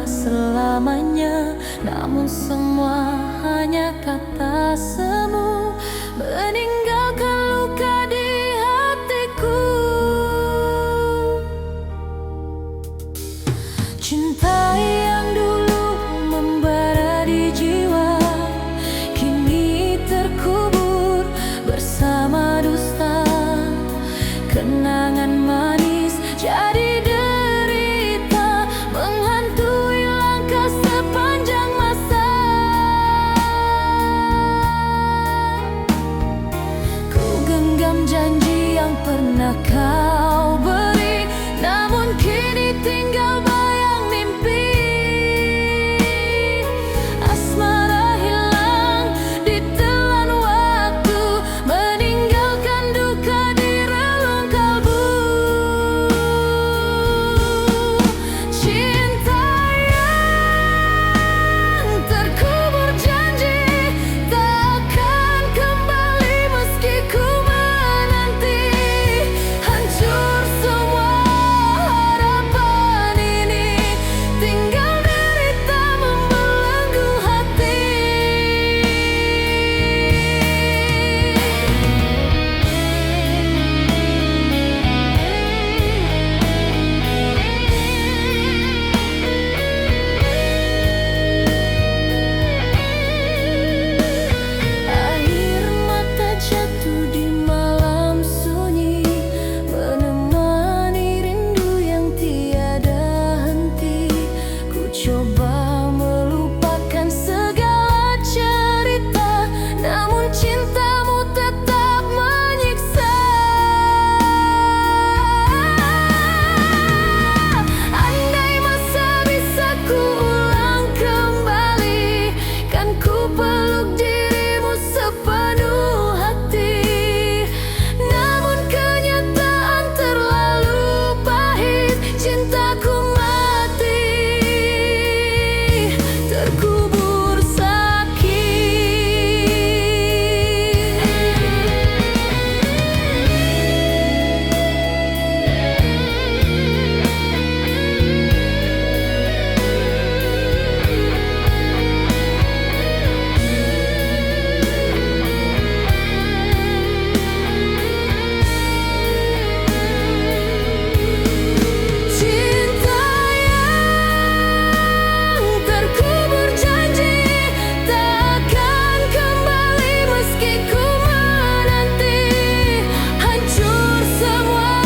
selamanya, namun semua hanya kata semu, meninggalkan luka di hatiku. Cinta yang dulu membara di jiwa, kini terkubur bersama dusta. Kenangan manis jadi derita, menghantui langkah sepanjang masa. Ku genggam janji yang pernah kau beri, namun kini tinggal bayang mimpi. Asmara hilang ditelan waktu, meninggalkan duka di relung kalbu. Cinta yang terkubur janji takkan kembali meski ku menanti. Hancur semua harapan ini, tinggal derita membelenggu hati. Air mata jatuh di malam sunyi, menemani rindu yang tiada henti. Ku coba melupakan segala cerita, namun cintamu tetap menyiksa. Andai masa bisa ku ulang kembali, kan ku peluk dirimu sepenuh hati. Namun kenyataan terlalu pahit, cintaku mati, terkubur sakit. Cinta yang terkubur janji takkan kembali meski ku menanti. Hancur semua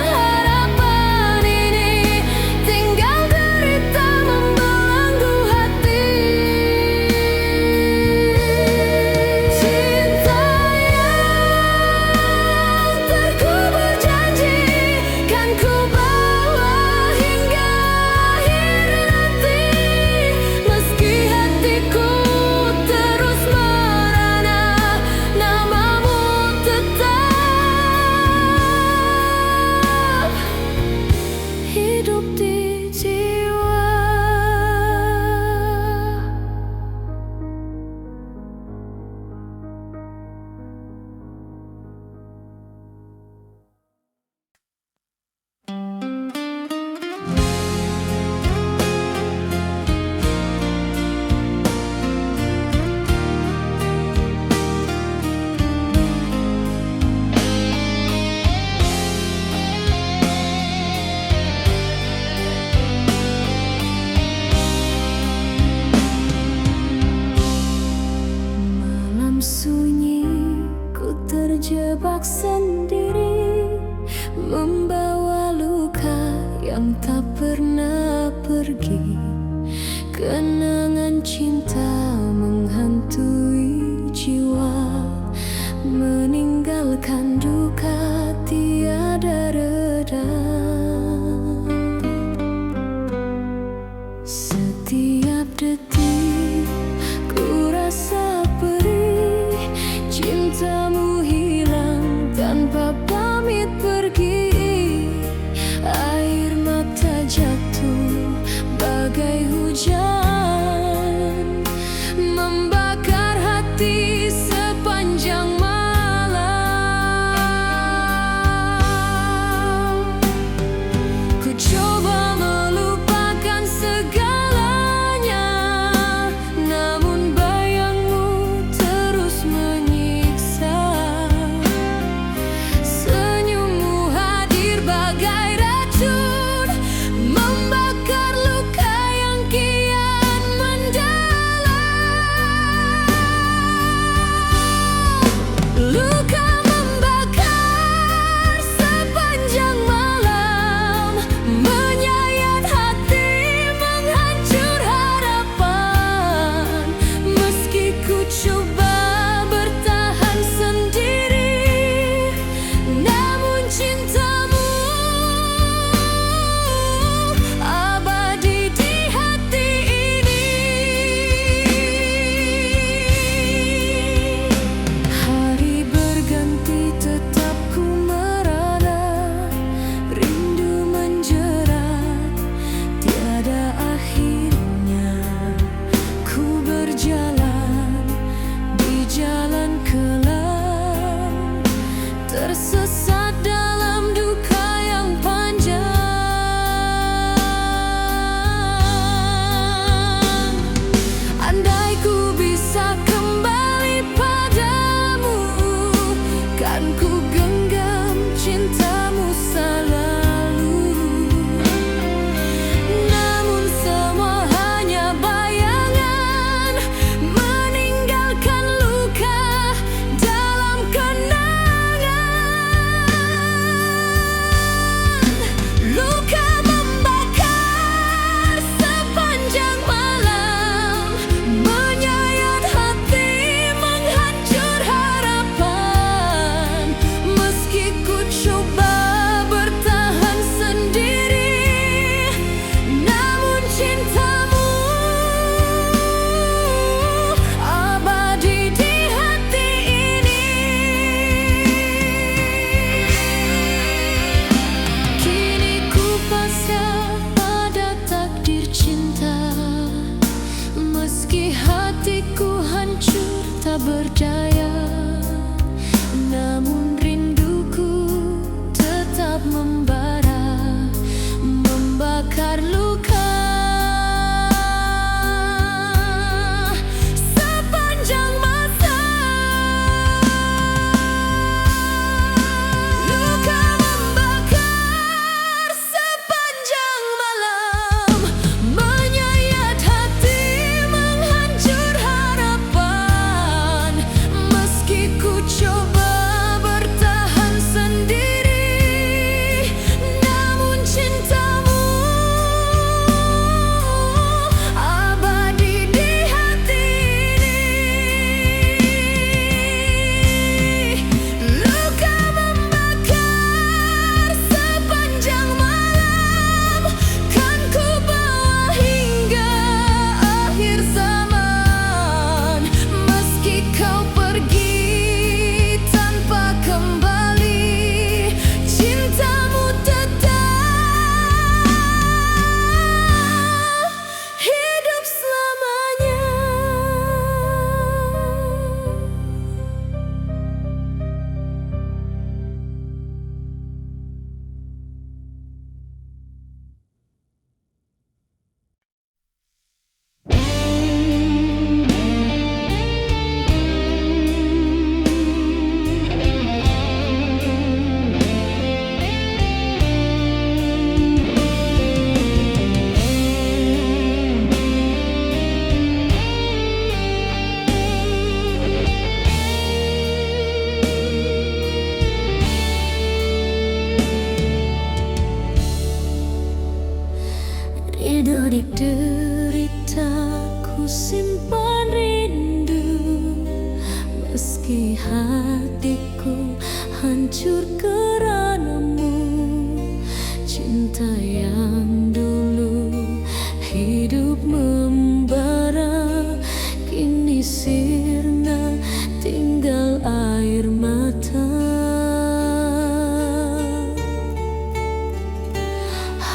harapan ini, tinggal derita membelenggu hati. Cinta yang terkubur janji kan ku bawa hingga akhir nanti, meski hatiku terus merana, namamu tetap hidup di jiwa. Malam sunyi, ku terjebak sendiri, membawa luka yang tak pernah pergi. Kenangan cinta menghantui jiwa, meninggalkan duka tiada reda. Setiap detik ku rasa perih, cintamu hilang tanpa pamit pergi. Air mata jatuh bagai hujan, membakar hati sepanjang malam. Ku coba melupakan segala percaya, namun rinduku tetap membara, membakar luka. Sepanjang masa luka membakar, sepanjang malam menyayat hati, menghancur harapan. Meski ku coba bertahan sendiri, namun cintamu abadi di hati ini. Luka membakar sepanjang malam, kan ku bawa hingga akhir zaman. Meski kau pergi tanpa kembali, cintamu tetap hidup selamanya. Ridho di derita, ku simpan rindu. Meski hatiku hancur karenamu, cinta yang dulu hidup membara, kini sirna tinggal air mata.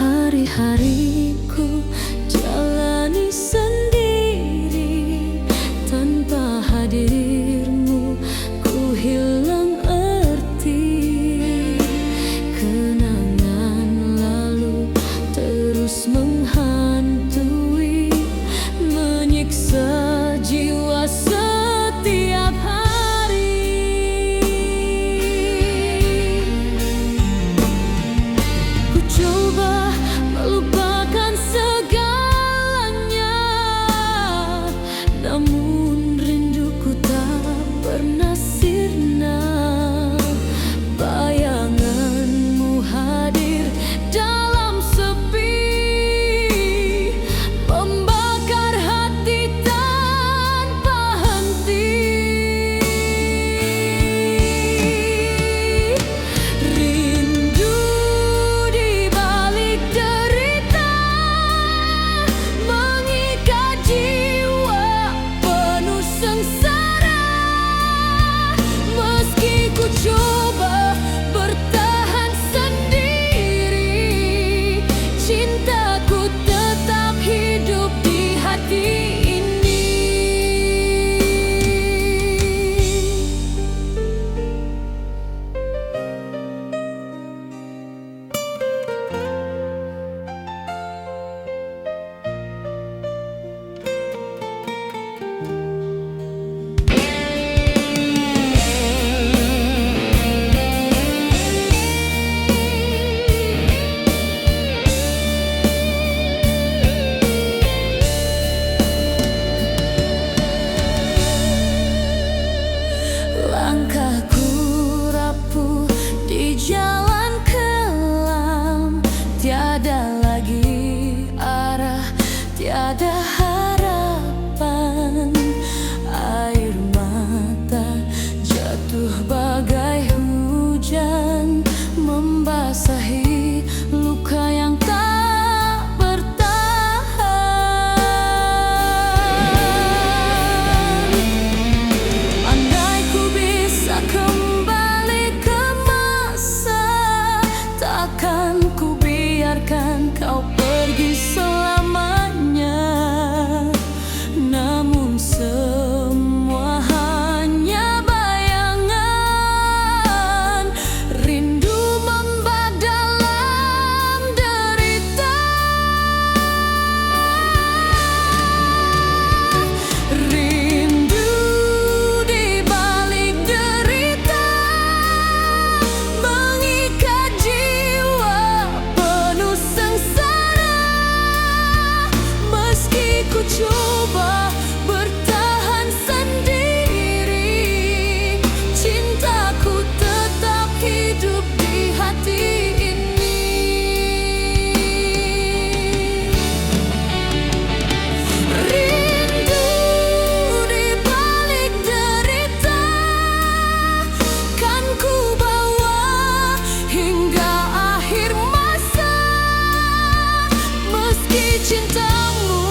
Hari-hariku jalani sendiri, tanpa hadirmu ku hilang arti. Kenangan lalu terus menghantui, menyiksa jiwa setiap hari. Ku coba melupakan segalanya, namun rinduku tak pernah sirna. Bayanganmu hadir dalam sepi, membakar hati tanpa henti. Rindu di balik derita, mengikat jiwa penuh sengsara. Meski ku coba bertahan sendiri, cintaku tetap hidup di hati ini. Langkahku rapuh di jalan kelam, tiada lagi arah, tiada harapan. Air mata jatuh bagai hujan, membasahi luka yang tak bertahan. Andai ku bisa kembali ke masa, takkan ku biarkan kau pergi selamanya. coba bertahan sendiri, cintaku tetap hidup di hati ini. Rindu di balik derita kan ku bawa hingga akhir masa, meski cintamu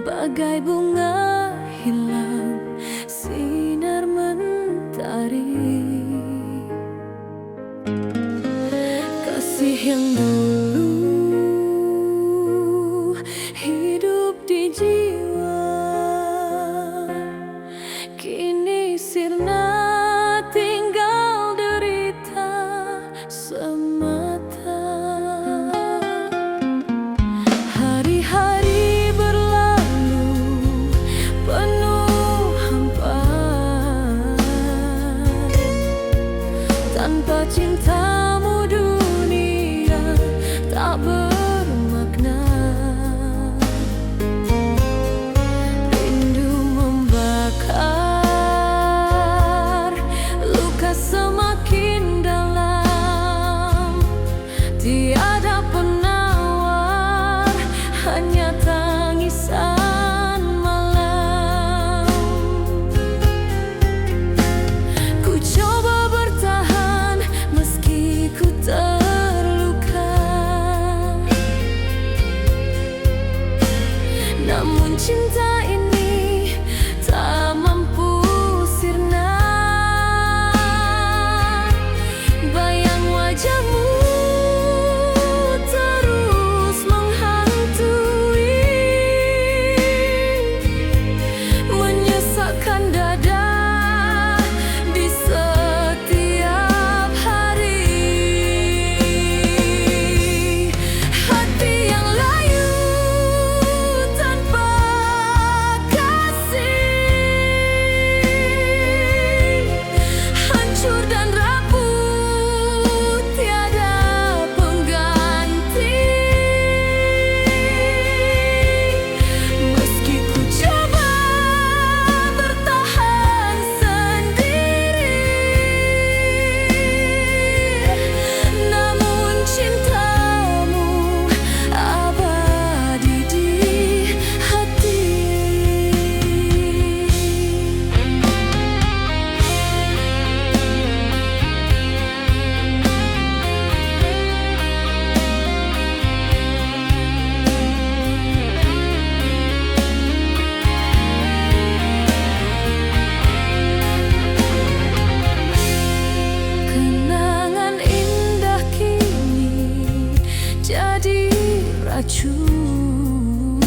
bagai bunga hilang sinar mentari. Kasih yang dulu hidup di jiwa, kini sirna tinggal derita semata. Hari-hari berlalu penuh hampa, tanpa cintamu dunia tak bermakna. Rindu membakar, luka semakin dalam, tiada penawar, hanya tangisan malam. Ku coba bertahan meski ku terluka, namun cinta ini tak mampu sirna. Bayang wajahmu terus menghantui, menyesakkan dada di setiap hari. Hati yang layu tanpa kasih, hancur dan rapuh, tiada pengganti. Meski ku coba bertahan sendiri, namun cintamu abadi di hati. Kenangan indah kini jadi racun,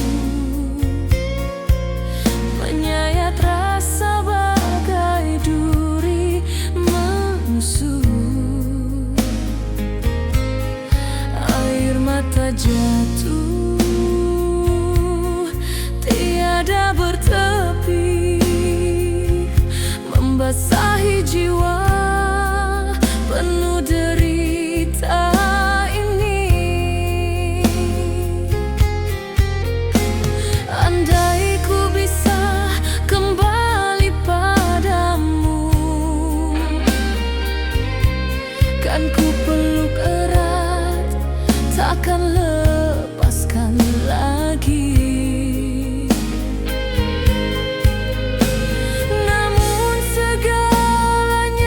menyayat rasa bagai duri menusuk. Air mata jatuh, tiada bertepi, membasahi jiwa penuh derita ini. Andai ku bisa kembali padamu, kan ku peluk erat, takkan lepaskan lagi. Namun segalanya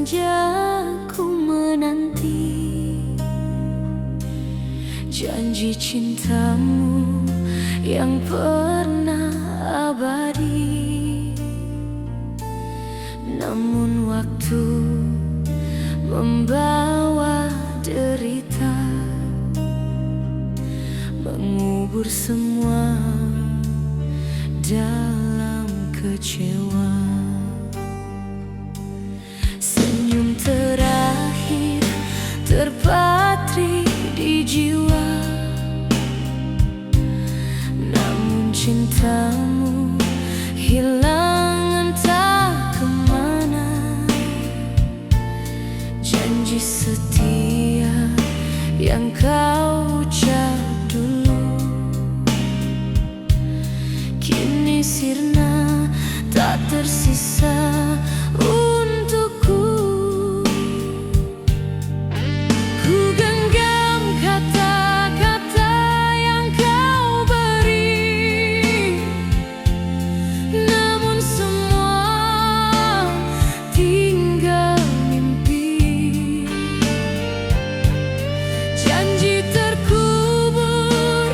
senja ku menanti janji cintamu yang pernah abadi. Namun waktu membawa derita, mengubur semua dalam kecewa. Senyum terakhir terpatri di jiwa, namun cintamu hilang entah kemana. Janji setia yang kau ucap dulu kini sirna, tak tersisa untukku. Ku genggam kata-kata yang kau beri, namun semua tinggal mimpi. Janji terkubur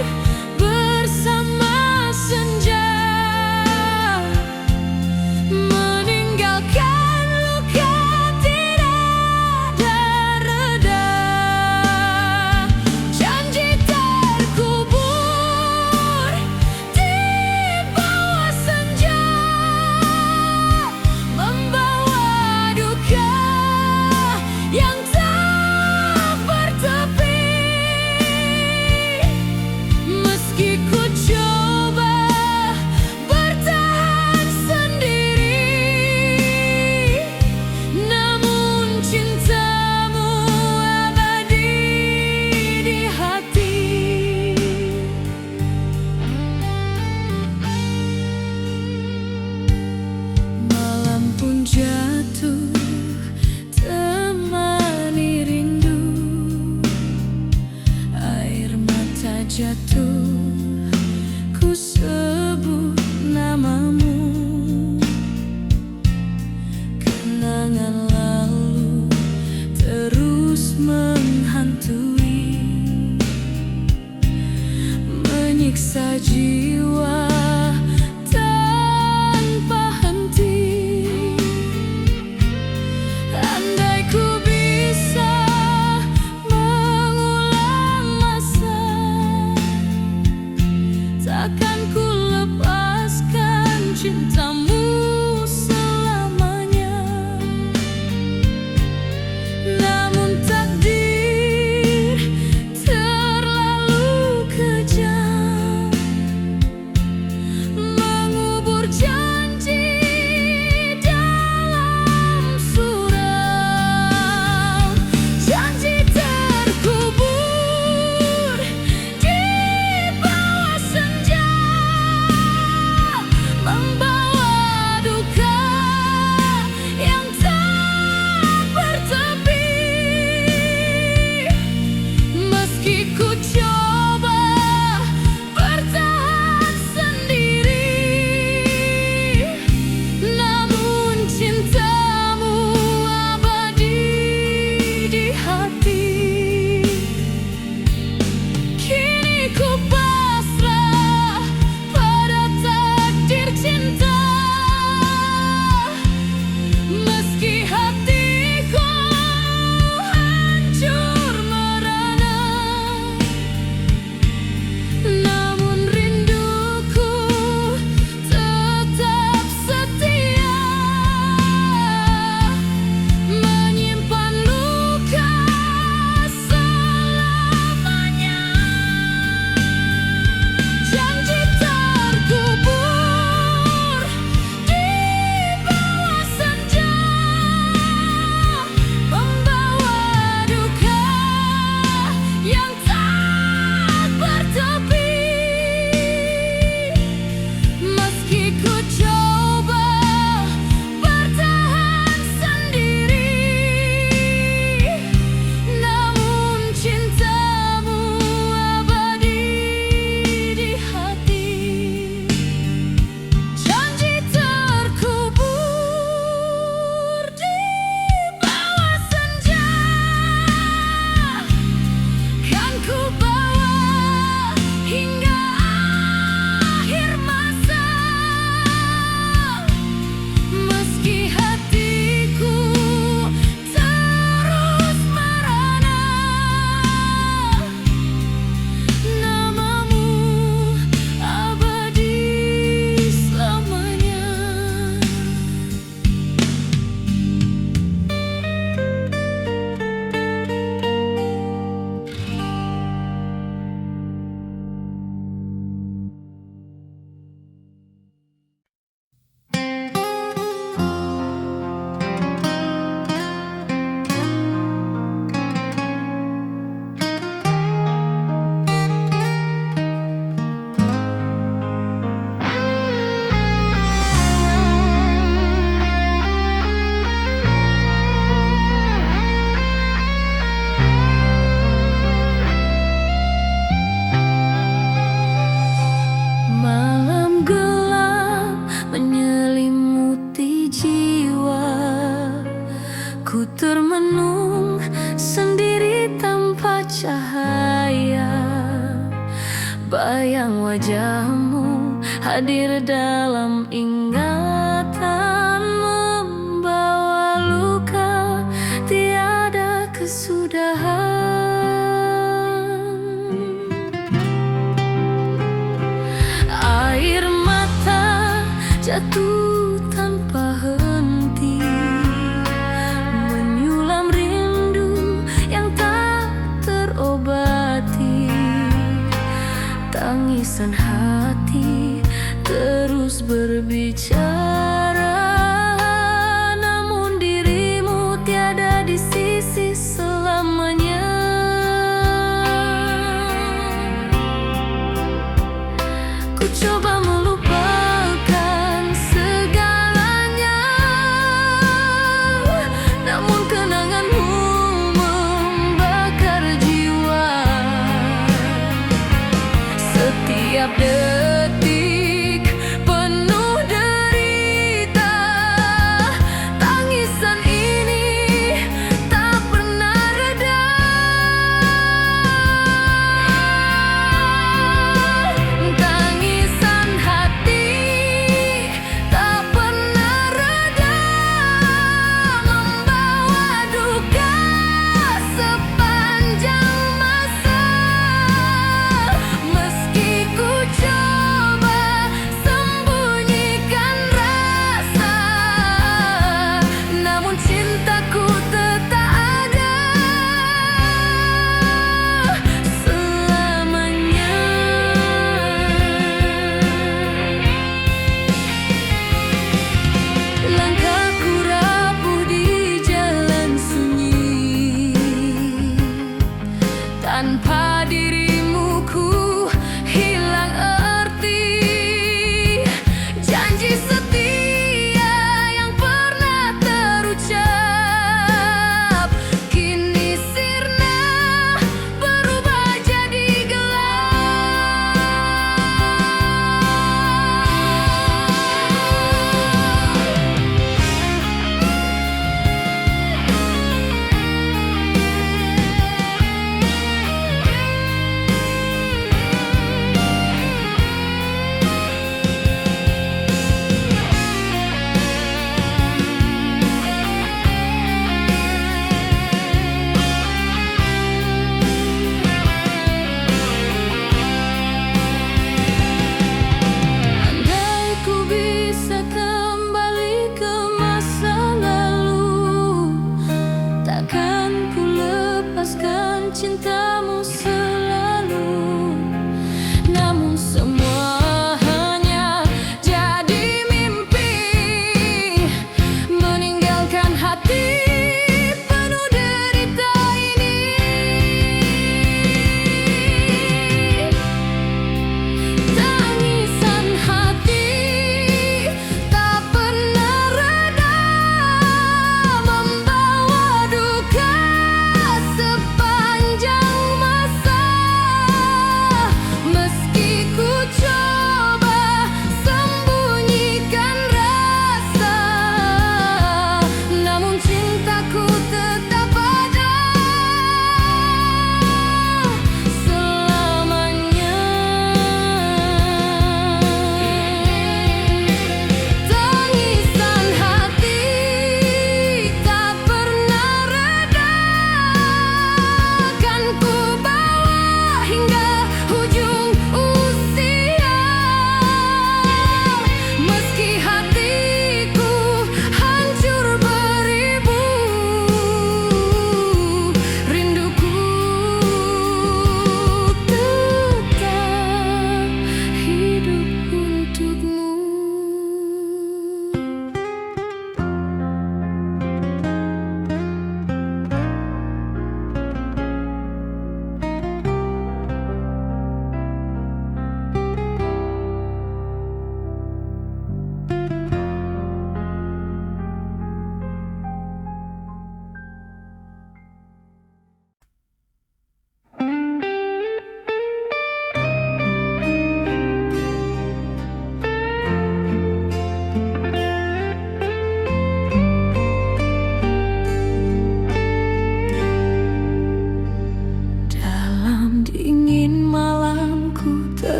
bersama senja, meninggalkan wajahmu hadir dalam ingatan, membawa luka tiada kesudahan. Air mata jatuh tanpa henti, menyulam rindu yang tak terobati. Tangisan hati terus berbicara, namun dirimu tiada di sisi selamanya. Ku coba melupakan segalanya, namun kenanganmu membakar jiwa. Setiap detik penuh derita,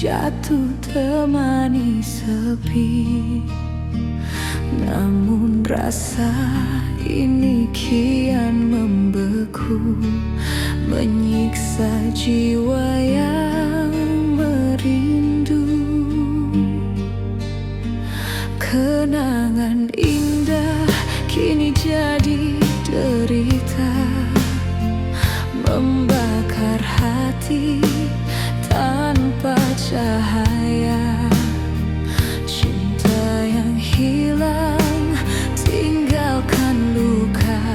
jatuh temani sepi. Namun rasa ini kian membeku, menyiksa jiwa yang merindu. Kenangan indah kini jadi derita, membakar hati tanpa cahaya. Cinta yang hilang tinggalkan luka,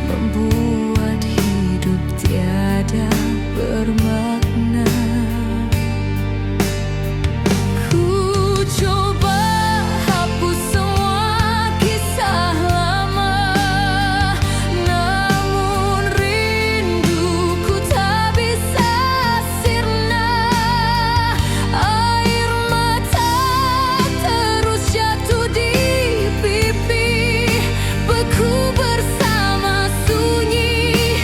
membuat hidup tiada bermakna. Ku coba hapus semua kisah lama, namun rinduku tak bisa sirna. Air mata terus jatuh di pipi, beku bersama sunyi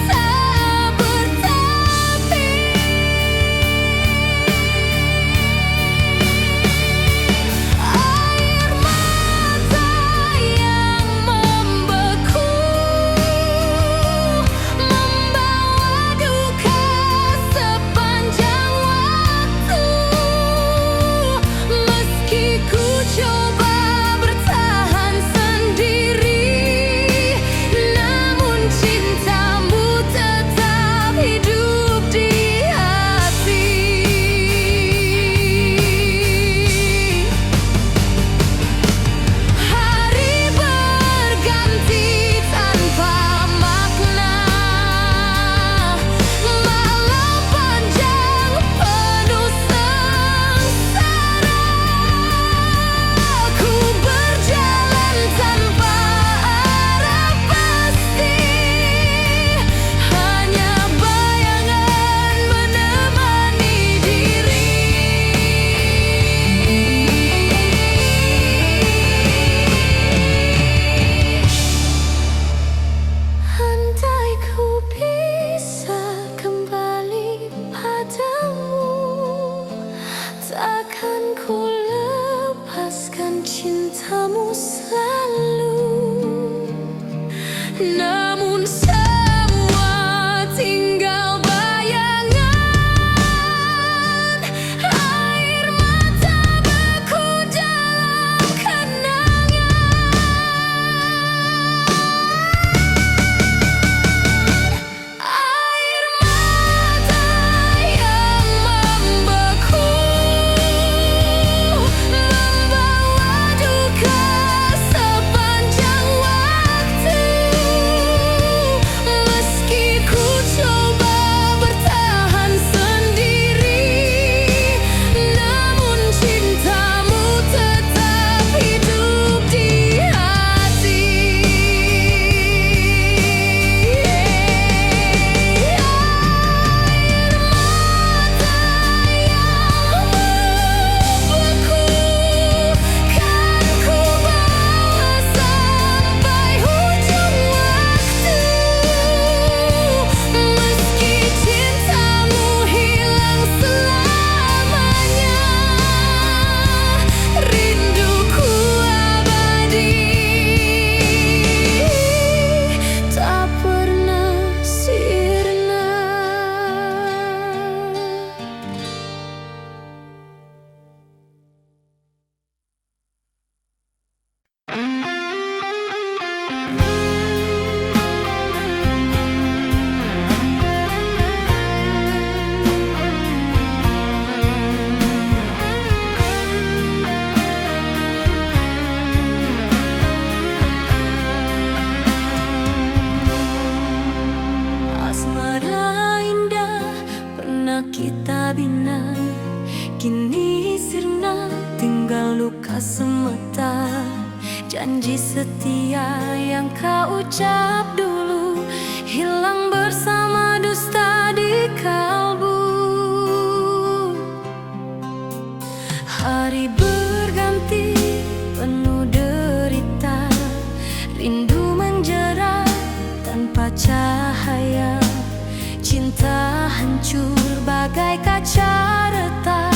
tak bertepi. Air mata yang membeku, membawa duka sepanjang waktu. Meski ku coba bertahan sendiri, namun cintamu tetap hidup di hati. Hari berganti tanpa makna, malam panjang penuh sengsara. Ku berjalan tanpa arah pasti, hanya bayangan menemani diri. Andai ku bisa kembali padamu, takkan ku lepaskan cintamu selalu. Namun semua tinggal bayangan, air mata beku dalam kenangan. Air mata yang membeku, membawa duka sepanjang waktu. Meski ku coba bertahan sendiri, namun cintamu tetap hidup di hati. Air mata yang membeku, kan ku bawa sampai ujung waktu. Meski cintamu hilang selamanya, rinduku abadi, tak pernah sirna. Asmara indah pernah kita bina, kini sirna tinggal luka semata. Janji setia yang kau ucap dulu, hilang bersama dusta di kalbu. Hari berganti penuh derita, rindu menjerat tanpa cahaya. Cinta hancur bagai kaca retak.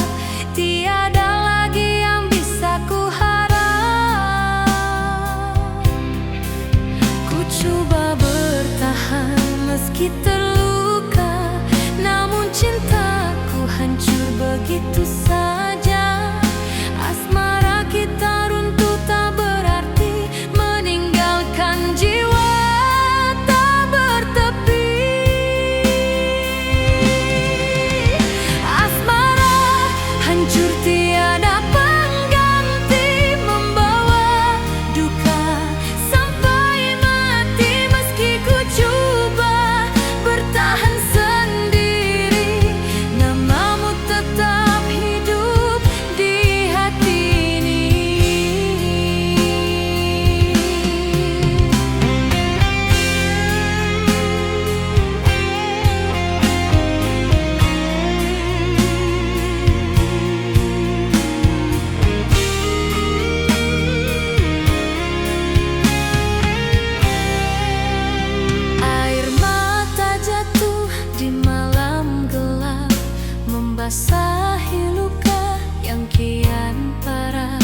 membasahi luka yang kian parah.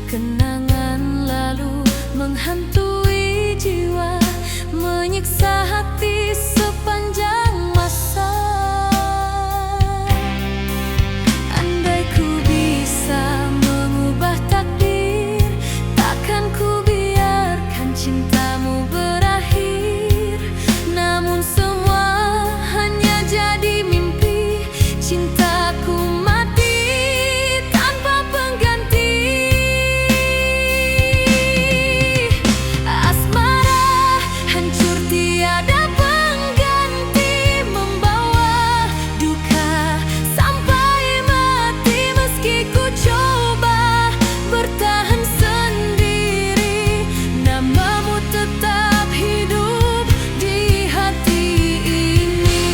Kenangan lalu menghantui jiwa, menyiksa hati sepanjang masa. Andai ku bisa mengubah takdir, takkan ku biarkan cintamu berakhir. Namun semua hanya jadi mimpi, cintaku mati tanpa pengganti. Asmara hancur tiada pengganti, membawa duka sampai mati. Meski ku coba bertahan sendiri, namamu tetap hidup di hati ini.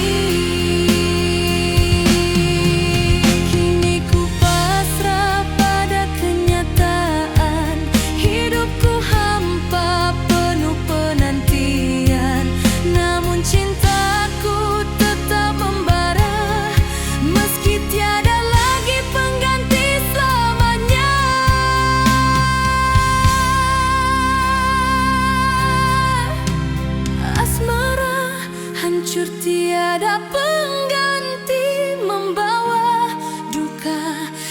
Kini ku pasrah pada kenyataan, hidupku hampa penuh penantian. Namun cintaku tetap membara, meski tiada lagi pengganti selamanya. Asmara hancur tiada pengganti, membawa duka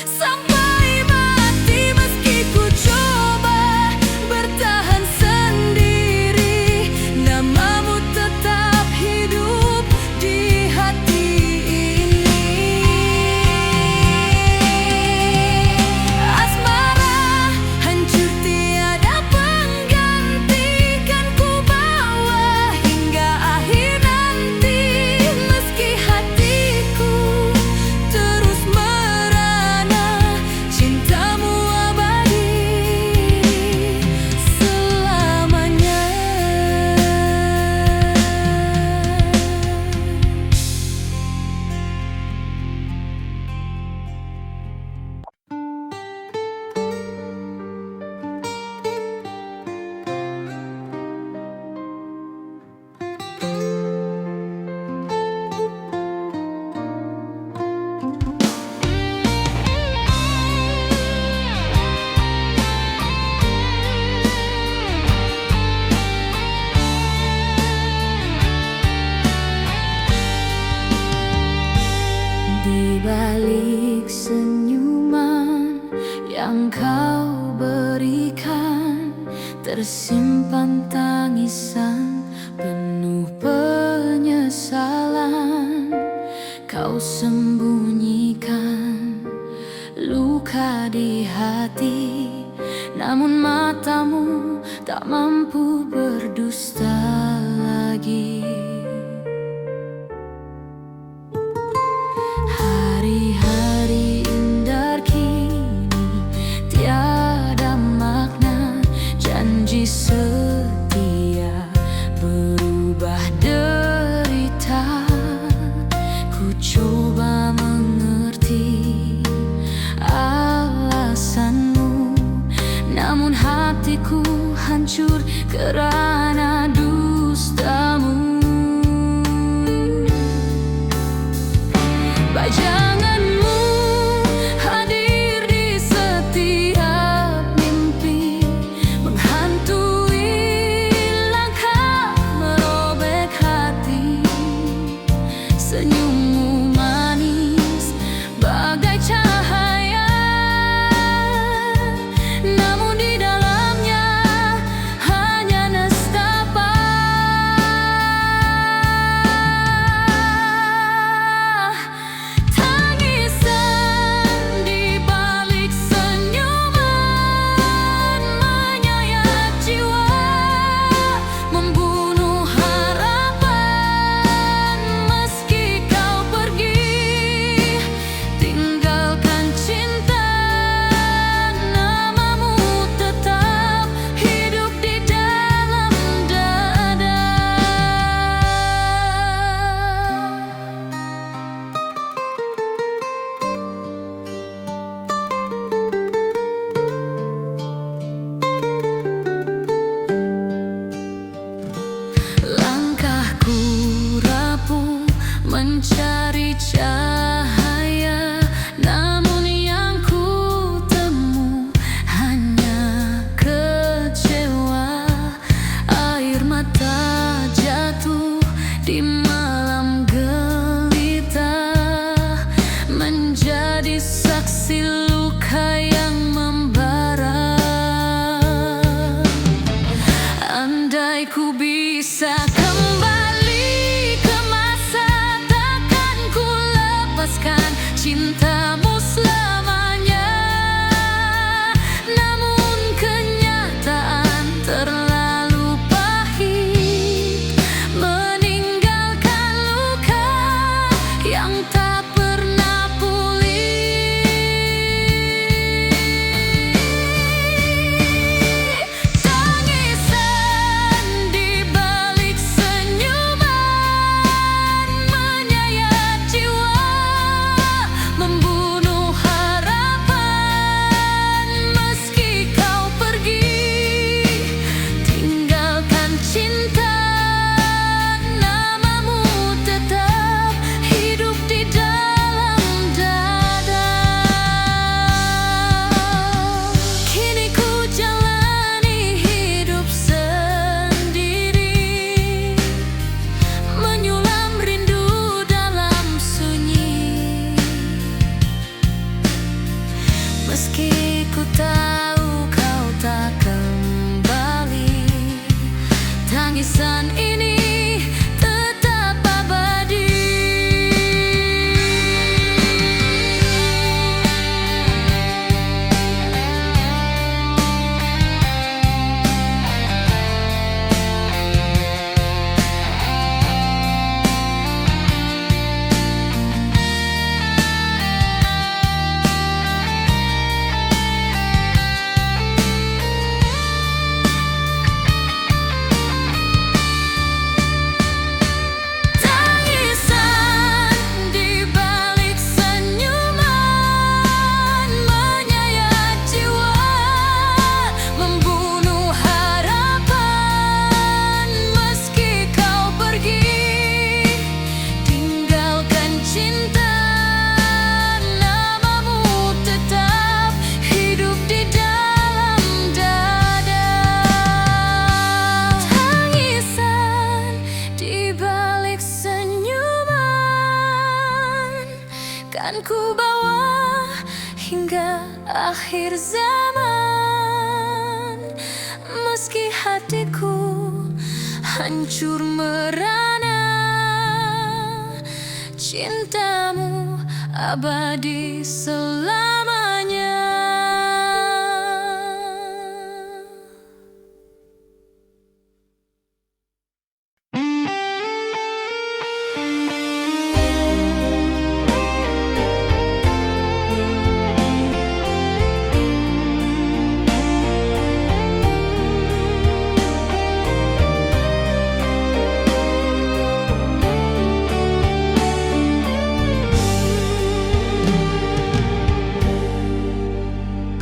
sampai mati. Meski ku coba bertahan sendiri, namamu tetap hidup di hati ini. Asmara hancur tiada pengganti, kan ku bawa hingga akhir nanti. Meski hatiku terus merana, cintamu abadi selamanya. Di balik senyuman yang kau berikan, tersimpan tangisan penuh penyesalan. Kau sembunyikan luka di hati, namun matamu tak mampu berdusta lagi. Hari-hari indah kini tiada makna, janji setia berubah derita. Ku coba mengerti alasanmu, namun hatiku hancur kerana dustamu. Janganmu hadir di setiap mimpi, menghantui langkah, merobek hati. Senyummu manis bagai cahaya, namun di dalamnya hanya nestapa. Tak melepaskan cintamu selamanya. Namun kenyataan terlalu pahit, meninggalkan luka yang tak pernah pulih. Tangisan di balik senyuman menyayat jiwa, membunuh harapan. Meski kau pergi, tinggalkan cinta, namamu tetap hidup di dalam dada. Kini ku jalani hidup sendiri, menyulam rindu dalam sunyi. Meski ku tahu kau tak kembali, tangisan ini tetap abadi. Tangisan di balik senyuman menyayat jiwa, membunuh harapan. Meski kau pergi, tinggalkan cinta, namamu tetap hidup di dalam dada. Tangisan di balik senyuman kan ku bawa hingga akhir zaman. Meski hatiku hancur merana, cintamu abadi selamanya.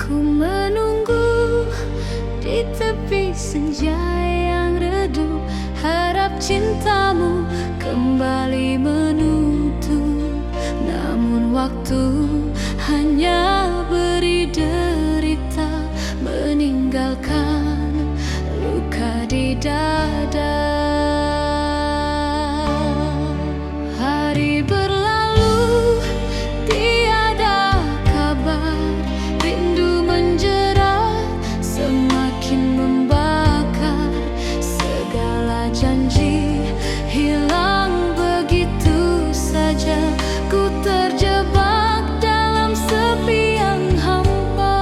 Ku menunggu di tepi senja yang redup, harap cintamu kembali menutup. Namun waktu hanya beri derita, meninggalkan luka di dada. Hari berlalu, tiada kabar, rindu menjerat, semakin membakar. Segala janji hilang begitu saja, ku terjebak dalam sepi yang hampa.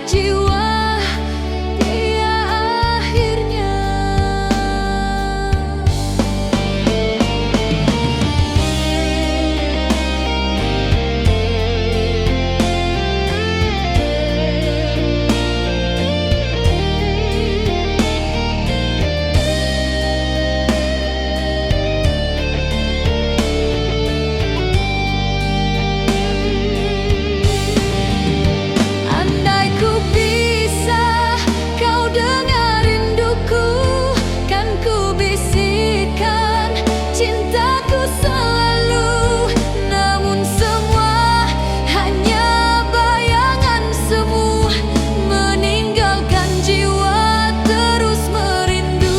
jiwa dia akhirnya. Andai ku bisa kau dengar rinduku, kan ku bisikan cintaku selalu. Namun semua hanya bayangan semu, meninggalkan jiwa terus merindu.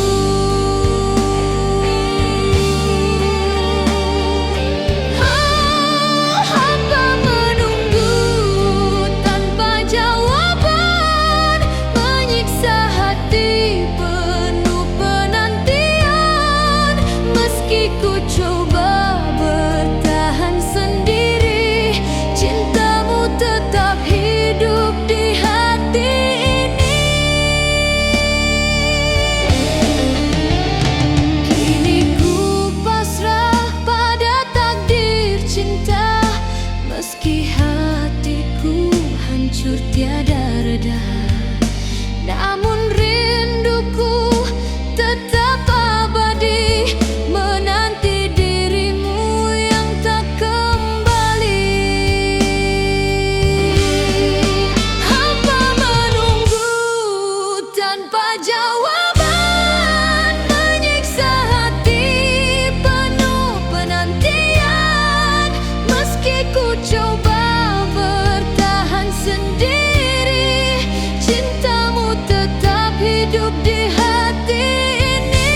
Hamba menunggu tanpa jawaban, menyiksa hati penuh penantian. Meski ku coba bertahan sendiri, cintamu tetap hidup di hati ini. Kini ku pasrah pada takdir cinta, meski hatiku hancur tiada reda. Namun rinduku tetap abadi, menanti dirimu yang tak kembali. Hamba menunggu tanpa jawaban, menyiksa hati penuh penantian. Meski ku coba bertahan sendiri, cintamu tetap hidup di hati ini.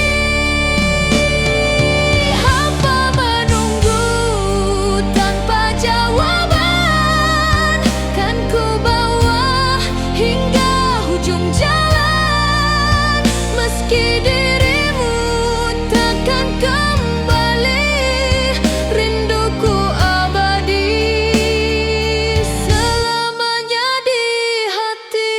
Hamba menunggu tanpa jawaban, kan ku bawa hingga ujung jalan. Meski dirimu takkan kembali, rinduku abadi selamanya di hati.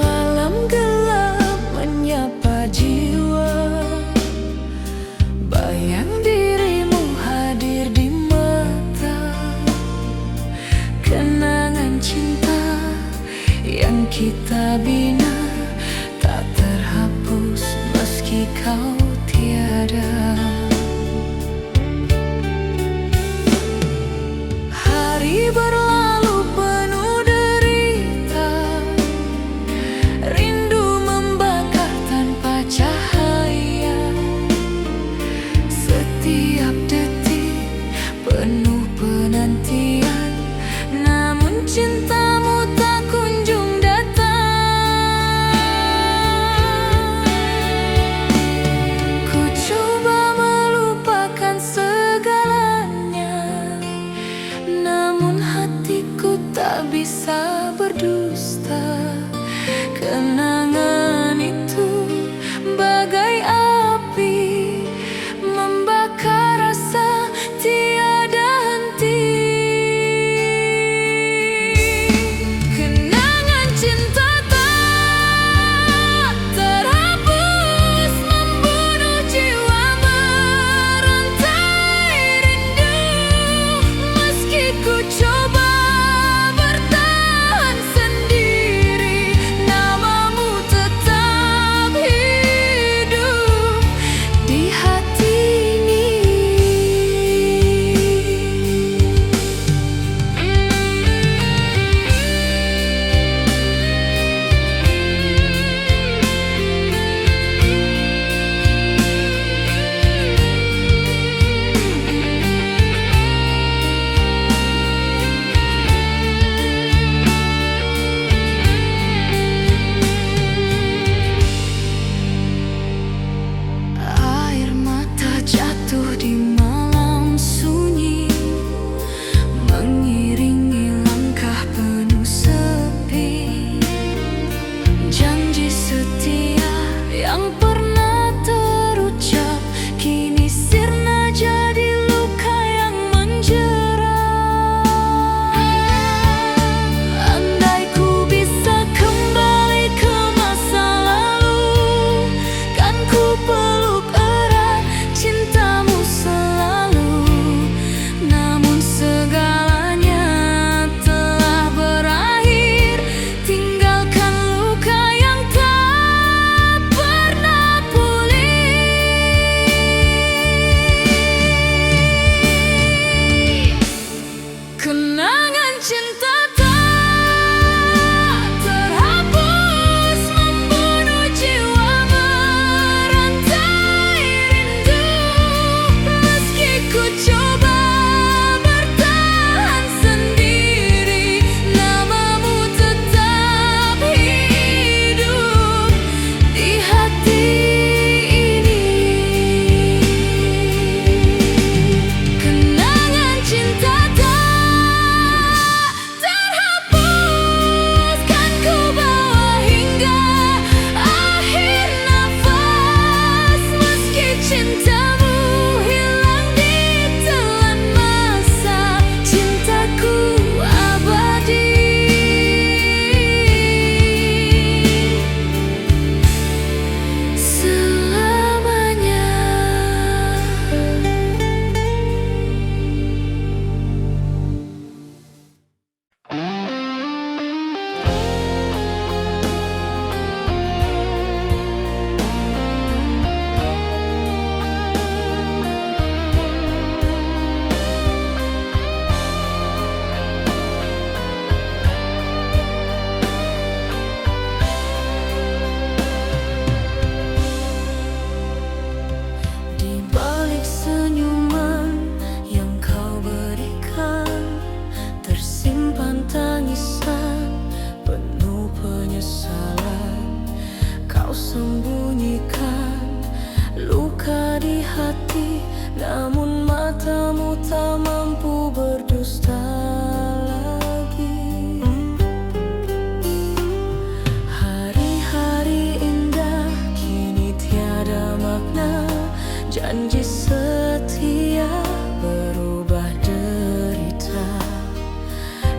Malam gelap menyapa jiwa, bayang dirimu hadir di mata. Kenangan cinta yang kita bina tak terhapus meski kau tiada. Hari berlalu penuh derita, rindu membakar tanpa cahaya. Setiap detik penuh penantian, namun cintamu tak kunjung datang. Ku coba kau sembunyikan luka di hati, namun matamu tak mampu berdusta lagi. Hari-hari indah kini tiada makna, janji setia berubah derita.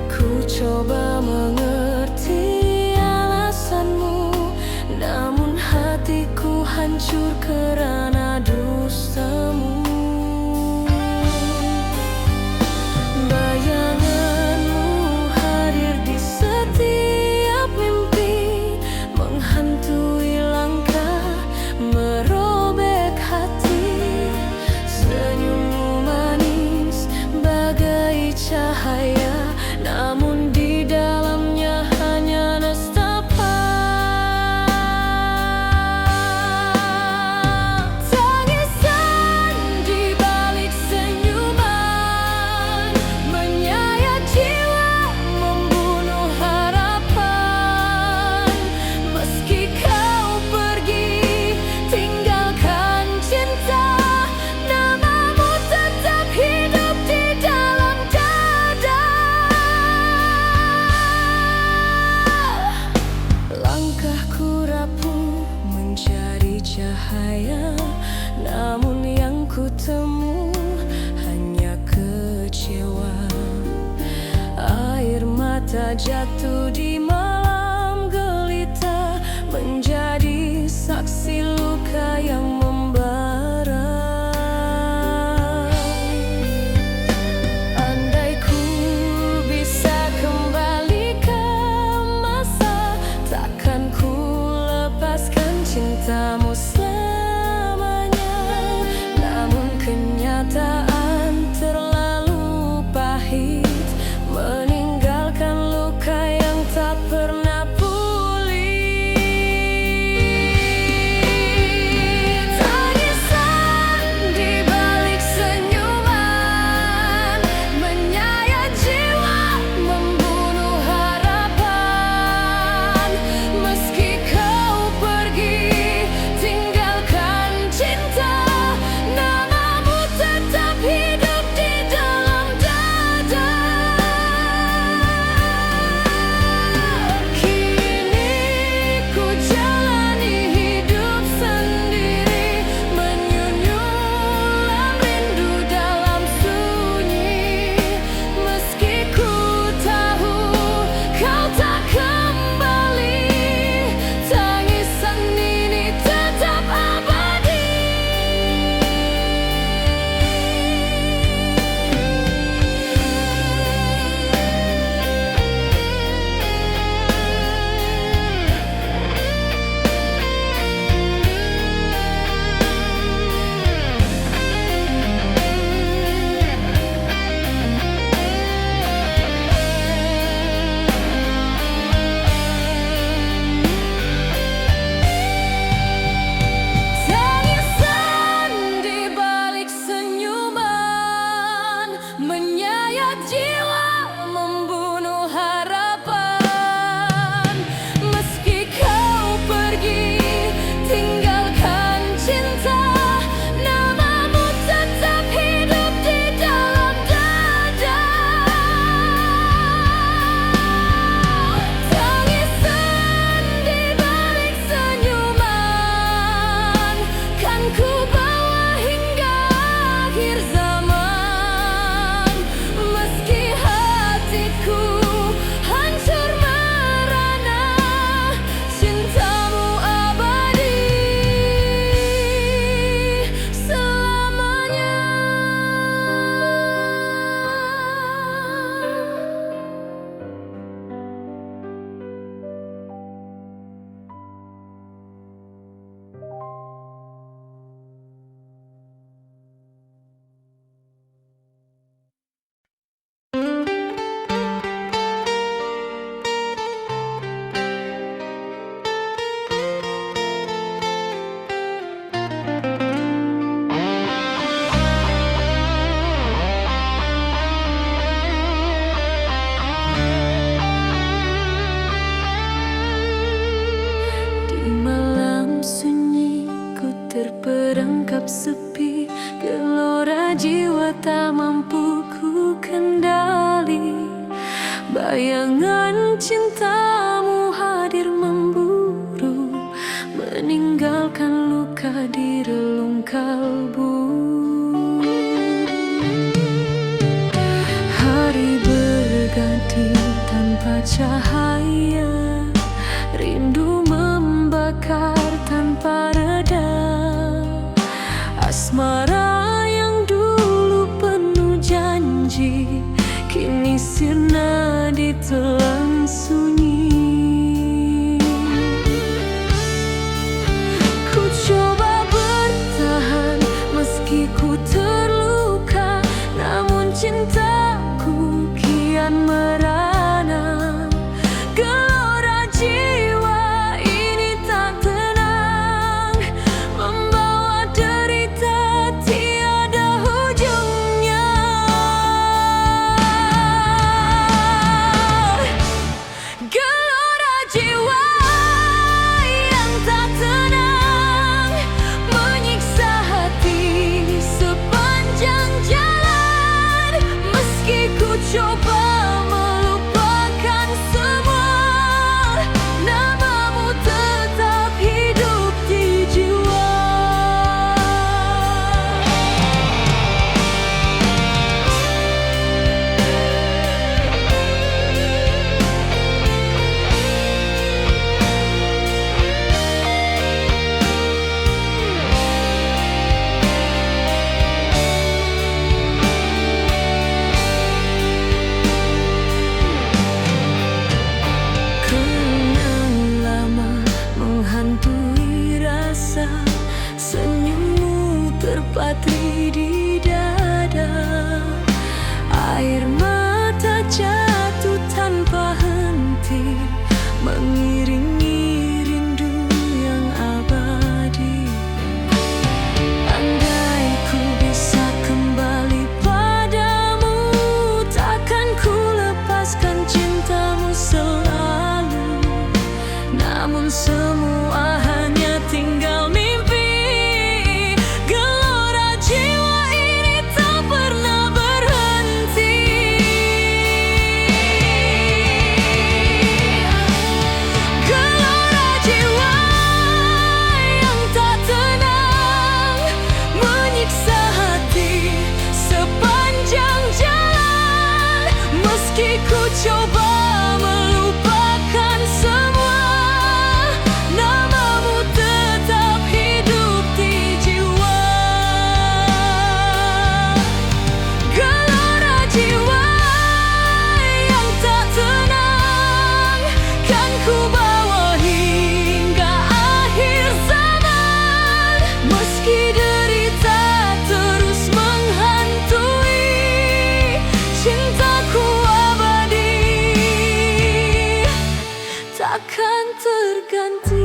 Ku coba mengerti alasanmu, namun hatiku hancur kerana dustamu. Bayanganmu hadir di setiap mimpi, menghantui langkah, merobek hati. Senyummu manis bagai cahaya, namun di dalamnya hanya nestapa. Tangisan di balik senyuman menyayat jiwa, membunuh harapan. Meski kau pergi tinggalkan cinta, namamu tetap hidup di dalam dada. Langkahku rapuh mencari cahaya, namun yang ku temu hanya kecewa. Air mata jatuh di malam gelita, menjadi saksi luka yang membara. Andai ku bisa kembali ke masa, takkan ku lepaskan cintamu selamanya. Namun kenyataan terlalu pahit, meninggalkan luka yang tak pernah pulih. Tangisan di balik senyuman menyayat jiwa, membunuh harapan. Meski kau pergi gelap sepi, gelora jiwa tak mampu ku kendali. Bayangan cintamu hadir memburu, meninggalkan luka di relung kalbu. Hari berganti tanpa cahaya, rindu membakar tanpa reda. Asmara yang dulu penuh janji, kini sirna ditelan sunyi. Ku coba bertahan meski ku terluka, namun cintaku kian merana. Gelora jiwa ini tak tenang, membawa derita tiada ujungnya. Gelora jiwa yang tak tenang, menyiksa hati sepanjang jalan. Meski ku coba melupakan semua, namamu tetap hidup di jiwa. Kenang lama menghantui rasa, senyummu terpatri di dada. Air mata jatuh tanpa henti, mengiringi rindu yang abadi. Andai ku bisa kembali padamu, takkan ku lepaskan cintamu selalu. Namun semua hanya tinggal mimpi. Gelora jiwa ini tak pernah berhenti. Gelora jiwa yang tak tenang, menyiksa hati sepanjang jalan. Meski ku coba melupakan semua, namamu tetap hidup di jiwa. Gelora jiwa yang tak tenang, kan ku bawa hingga akhir zaman. Meski derita terus menghantui, cintaku abadi, takkan terganti.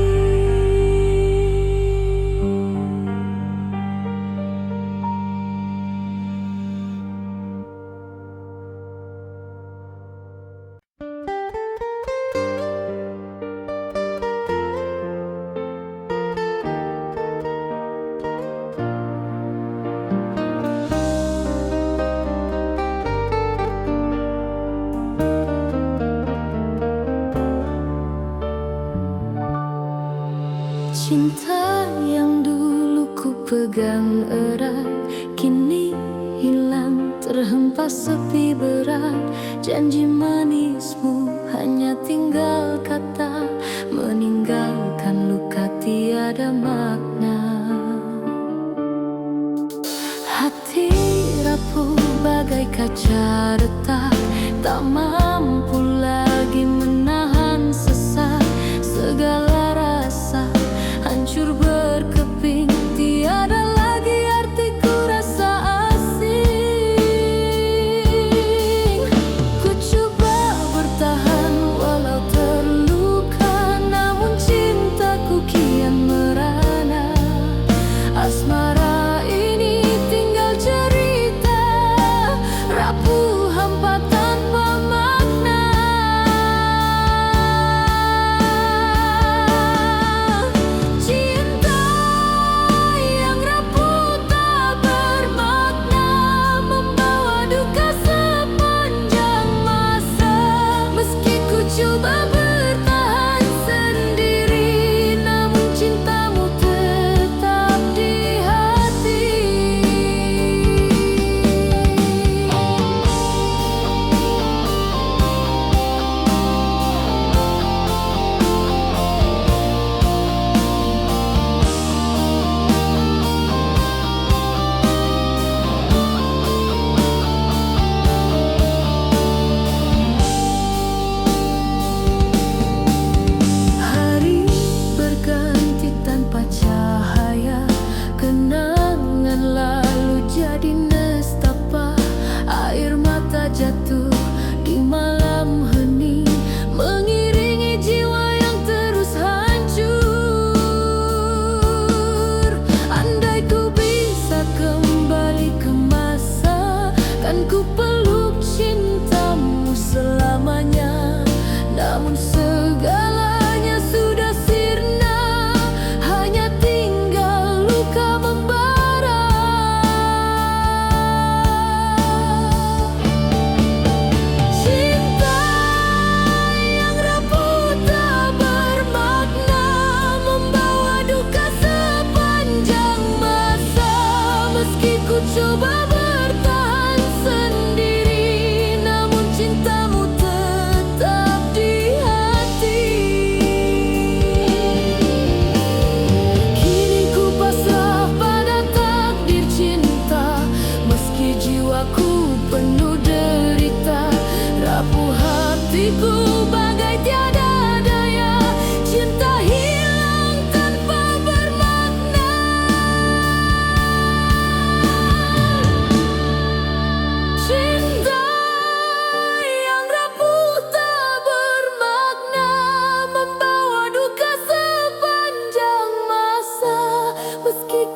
Cinta yang dulu ku pegang erat, kini hilang terhempas sepi berat. Janji manismu hanya tinggal kata, meninggalkan luka tiada makna. Hati rapuh bagai kaca retak, tak mampu lagi menahan sesak. Segala rasa hancur berkeping, tiada lagi artiku rasa asing. Ku coba bertahan walau terluka, namun cintaku kian merana. Asmara ini tinggal cerita, rapuh hampa tanpa makna. Cinta yang rapuh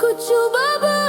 Ku coba